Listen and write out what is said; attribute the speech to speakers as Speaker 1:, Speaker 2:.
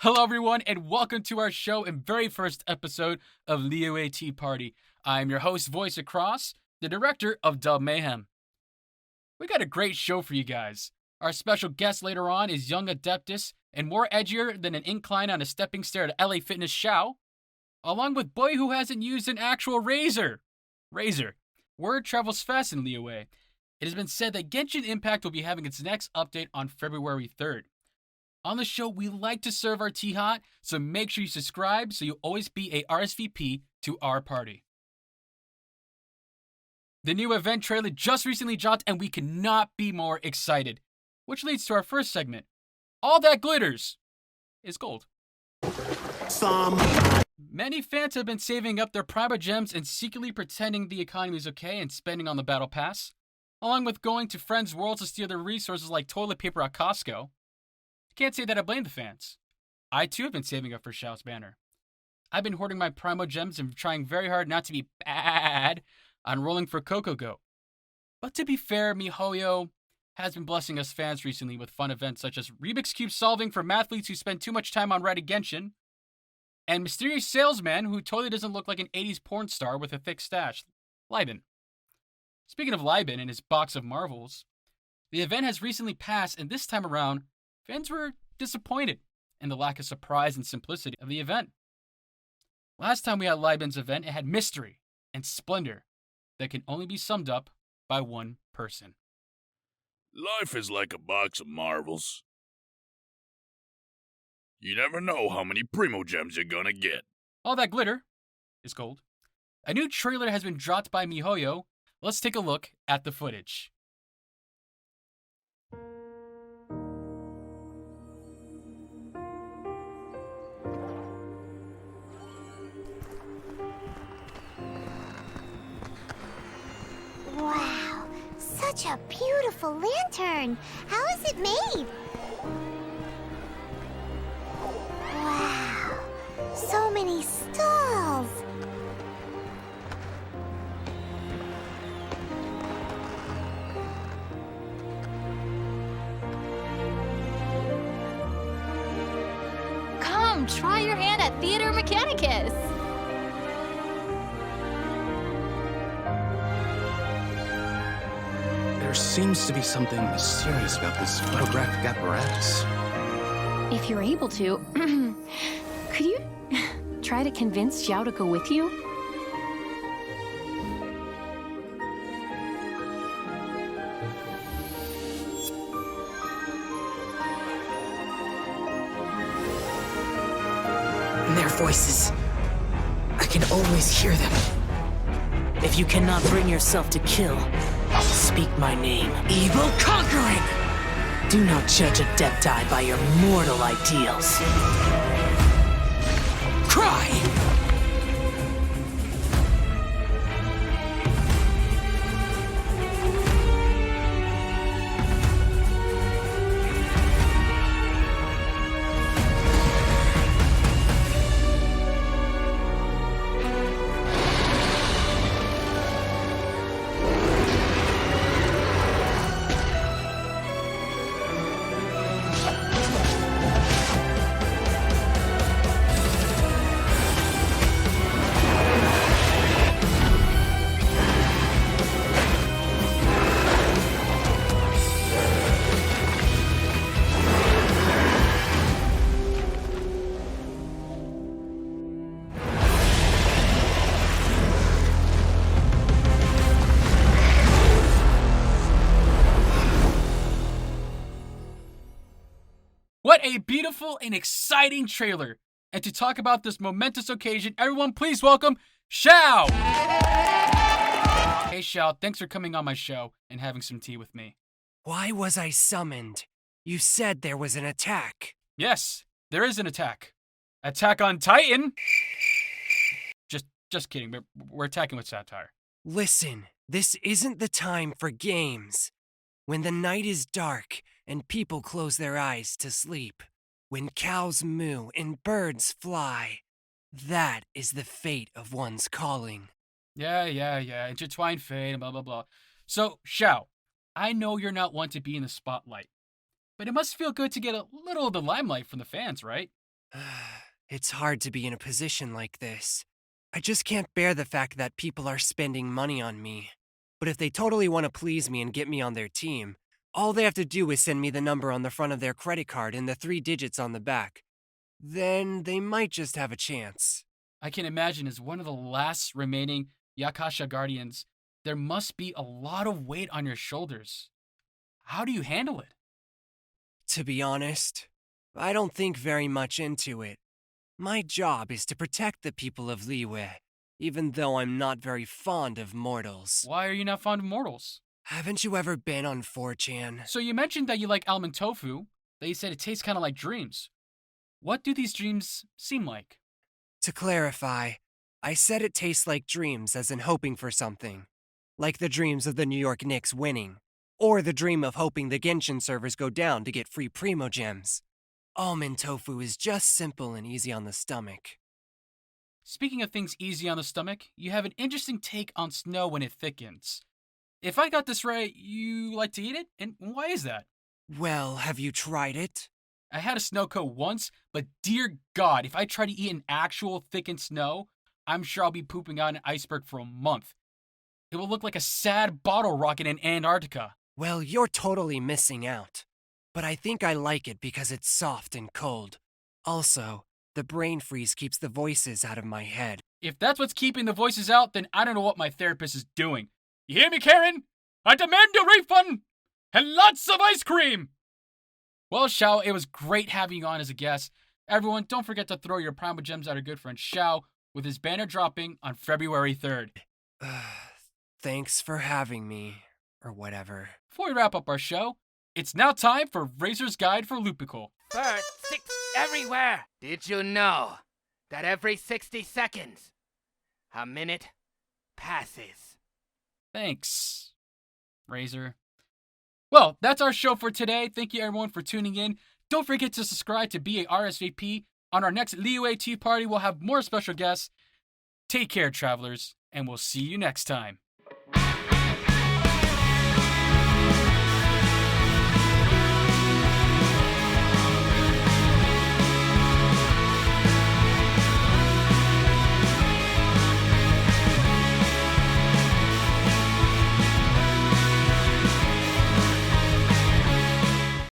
Speaker 1: Hello everyone and welcome to our show and very first episode of Liyue Tea Party. I'm your host, Voice Across, the director of Dub Mayhem. We got a great show for you guys. Our special guest later on is young Adeptus and more edgier than an incline on a stepping stair to LA Fitness Xiao, along with boy who hasn't used an actual razor. Word travels fast in Liyue. It has been said that Genshin Impact will be having its next update on February 3rd. On the show, we like to serve our tea hot, so make sure you subscribe so you'll always be a RSVP to our party. The new event trailer just recently dropped and we cannot be more excited. Which leads to our first segment. All that glitters is gold. Many fans have been saving up their Prima Gems and secretly pretending the economy is okay and spending on the Battle Pass, along with going to friends' worlds to steal their resources like toilet paper at Costco. Can't say that I blame the fans. I too have been saving up for Xiao's banner. I've been hoarding my Primo Gems and trying very hard not to be bad on rolling for Coco Go. But to be fair, MiHoYo has been blessing us fans recently with fun events such as Rubik's Cube solving for mathletes who spend too much time on writing Genshin, and mysterious salesman who totally doesn't look like an 80s porn star with a thick stash, Liben. Speaking of Liben and his box of marvels, the event has recently passed and this time around, fans were disappointed in the lack of surprise and simplicity of the event. Last time we had Liben's event, it had mystery and splendor that can only be summed up by one person.
Speaker 2: Life is like a box of marvels. You never know how many Primo Gems you're gonna get.
Speaker 1: All that glitter is gold. A new trailer has been dropped by MiHoYo. Let's take a look at the footage.
Speaker 3: Wow, such a beautiful lantern. How is it made? Wow, so many stalls.
Speaker 4: Come, try your hand at Theater Mechanicus.
Speaker 5: There seems to be something mysterious about this photographic apparatus.
Speaker 4: If you're able to, could you try to convince Xiao to go with you?
Speaker 6: Their voices. I can always hear them. If you cannot bring yourself to kill, speak my name. Evil conquering! Do not judge a Adepti by your mortal ideals. Cry!
Speaker 1: What a beautiful and exciting trailer. And to talk about this momentous occasion, everyone please welcome Xiao! Hey Xiao, thanks for coming on my show and having some tea with me.
Speaker 7: Why was I summoned? You said there was an attack.
Speaker 1: Yes, there is an attack. Attack on Titan! Just kidding, we're attacking with satire.
Speaker 7: Listen, this isn't the time for games. When the night is dark and people close their eyes to sleep, when cows moo and birds fly, that is the fate of one's calling.
Speaker 1: Yeah, intertwined fate and blah, blah, blah. So, Xiao, I know you're not one to be in the spotlight, but it must feel good to get a little of the limelight from the fans, right?
Speaker 7: It's hard to be in a position like this. I just can't bear the fact that people are spending money on me. But if they totally want to please me and get me on their team, all they have to do is send me the number on the front of their credit card and the 3 digits on the back. Then they might just have a chance.
Speaker 1: I can imagine as one of the last remaining Yakasha Guardians, there must be a lot of weight on your shoulders. How do you handle it?
Speaker 7: To be honest, I don't think very much into it. My job is to protect the people of Liyue, even though I'm not very fond of mortals.
Speaker 1: Why are you not fond of mortals?
Speaker 7: Haven't you ever been on 4chan?
Speaker 1: So you mentioned that you like almond tofu, that you said it tastes kind of like dreams. What do these dreams seem like?
Speaker 7: To clarify, I said it tastes like dreams as in hoping for something. Like the dreams of the New York Knicks winning. Or the dream of hoping the Genshin servers go down to get free Primo Gems. Almond tofu is just simple and easy on the stomach.
Speaker 1: Speaking of things easy on the stomach, you have an interesting take on snow when it thickens. If I got this right, you like to eat it? And why is that?
Speaker 7: Well, have you tried it?
Speaker 1: I had a snow cone once, but dear God, if I try to eat an actual thickened snow, I'm sure I'll be pooping out an iceberg for a month. It will look like a sad bottle rocket in Antarctica.
Speaker 7: Well, you're totally missing out. But I think I like it because it's soft and cold. Also, the brain freeze keeps the voices out of my head.
Speaker 1: If that's what's keeping the voices out, then I don't know what my therapist is doing. You hear me, Karen? I demand a refund! And lots of ice cream! Well, Xiao, it was great having you on as a guest. Everyone, don't forget to throw your Primo Gems at our good friend Xiao with his banner dropping on February 3rd.
Speaker 7: Thanks for having me, or whatever.
Speaker 1: Before we wrap up our show, it's now time for Razor's Guide for Lupical.
Speaker 8: Bird 6 everywhere! Did you know that every 60 seconds, a minute passes?
Speaker 1: Thanks, Razor. Well, that's our show for today. Thank you everyone for tuning in. Don't forget to subscribe to be a RSVP. On our next Liyue Tea Party, we'll have more special guests. Take care, travelers, and we'll see you next time.